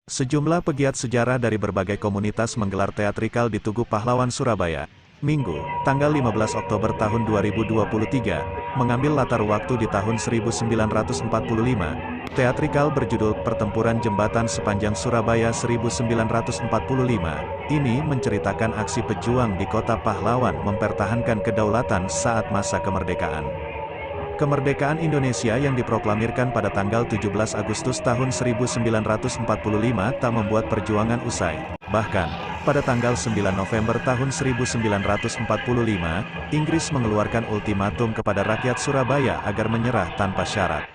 Sejumlah pegiat sejarah dari berbagai komunitas menggelar teatrikal di Tugu Pahlawan Surabaya, Minggu, tanggal 15 Oktober tahun 2023, mengambil latar waktu di tahun 1945. Teatrikal berjudul Pertempuran Jembatan Sepanjang Surabaya 1945, ini menceritakan aksi pejuang di kota pahlawan mempertahankan kedaulatan saat masa kemerdekaan. Kemerdekaan Indonesia yang diproklamirkan pada tanggal 17 Agustus tahun 1945 tak membuat perjuangan usai. Bahkan, pada tanggal 9 November tahun 1945, Inggris mengeluarkan ultimatum kepada rakyat Surabaya agar menyerah tanpa syarat.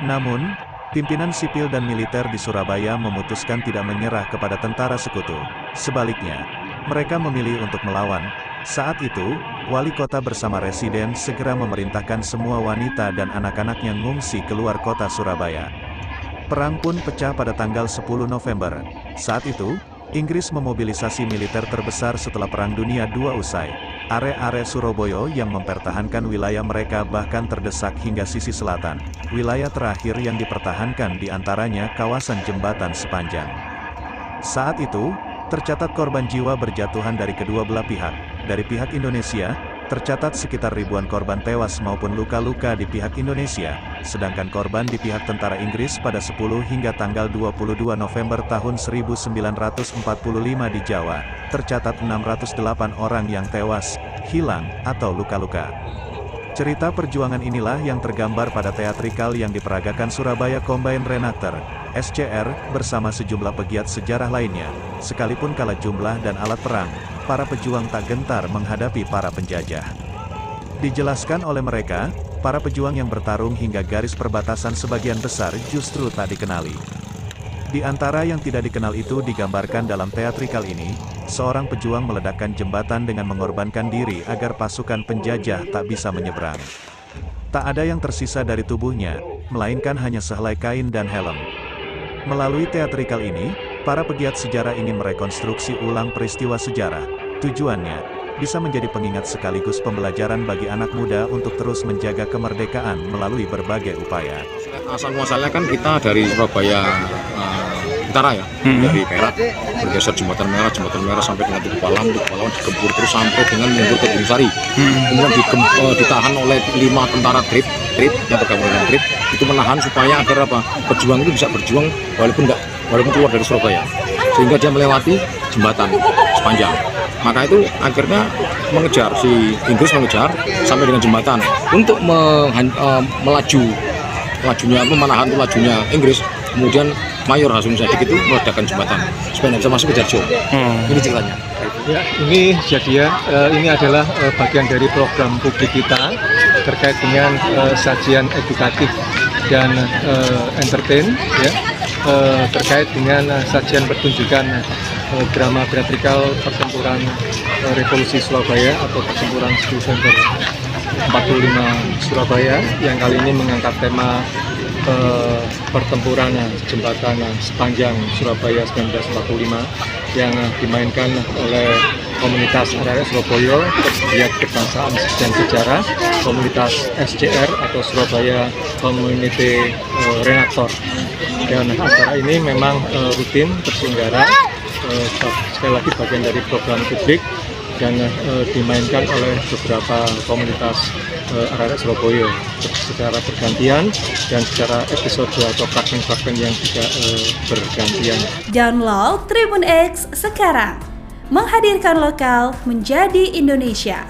Namun, pimpinan sipil dan militer di Surabaya memutuskan tidak menyerah kepada tentara sekutu. Sebaliknya, mereka memilih untuk melawan. Saat itu, wali kota bersama residen segera memerintahkan semua wanita dan anak-anaknya ngungsi keluar kota Surabaya. Perang pun pecah pada tanggal 10 November. Saat itu, Inggris memobilisasi militer terbesar setelah Perang Dunia II usai. Are-are Surabaya yang mempertahankan wilayah mereka bahkan terdesak hingga sisi selatan. Wilayah terakhir yang dipertahankan diantaranya kawasan Jembatan Sepanjang. Saat itu, tercatat korban jiwa berjatuhan dari kedua belah pihak. Dari pihak Indonesia, tercatat sekitar ribuan korban tewas maupun luka-luka di pihak Indonesia, sedangkan korban di pihak tentara Inggris pada 10 hingga tanggal 22 November tahun 1945 di Jawa, tercatat 608 orang yang tewas, hilang, atau luka-luka. Cerita perjuangan inilah yang tergambar pada teatrikal yang diperagakan Surabaya Combined Reenactor, SCR, bersama sejumlah pegiat sejarah lainnya. Sekalipun kalah jumlah dan alat perang, para pejuang tak gentar menghadapi para penjajah. Dijelaskan oleh mereka, para pejuang yang bertarung hingga garis perbatasan sebagian besar justru tak dikenali. Di antara yang tidak dikenal itu digambarkan dalam teatrikal ini, seorang pejuang meledakkan jembatan dengan mengorbankan diri agar pasukan penjajah tak bisa menyeberang. Tak ada yang tersisa dari tubuhnya, melainkan hanya sehelai kain dan helm. Melalui teatrikal ini, para pegiat sejarah ingin merekonstruksi ulang peristiwa sejarah. Tujuannya, bisa menjadi pengingat sekaligus pembelajaran bagi anak muda untuk terus menjaga kemerdekaan melalui berbagai upaya. Asal muasalnya kan kita dari Surabaya Utara ya, dari Perak bergeser Jembatan Merah sampai dengan Tugu Pahlawan digempur terus sampai dengan mundur ke Gunung Sari. Kemudian ditahan oleh 5 tentara TRIP yang tergabung dengan TRIP, itu menahan supaya agar pejuang itu bisa berjuang walaupun keluar dari Surabaya, sehingga dia melewati jembatan sepanjang. Maka itu akhirnya Inggris mengejar sampai dengan jembatan untuk menahan lajunya Inggris. Kemudian Mayor Hasyim Sadiq itu meledakkan jembatan supaya tidak bisa masuk ke Darjo. Ini ceritanya. Ya, ini jadi ini adalah bagian dari program publik kita terkait dengan sajian edukatif dan entertain, ya, terkait dengan sajian pertunjukan drama teatrikal pertempuran revolusi Surabaya atau pertempuran 1945 Surabaya yang kali ini mengangkat tema pertempuran jembatan sepanjang Surabaya 1945 yang dimainkan oleh komunitas are-are Surabaya, pegiat kebangsaan dan sejarah, komunitas SCR atau Surabaya Community Reenactor. Dan acara ini memang rutin terselenggara, sekali lagi bagian dari program publik dan dimainkan oleh beberapa komunitas are-are Surabaya secara bergantian dan secara episode atau fragmen-fragmen yang juga bergantian. Download Tribun X sekarang, menghadirkan lokal menjadi Indonesia.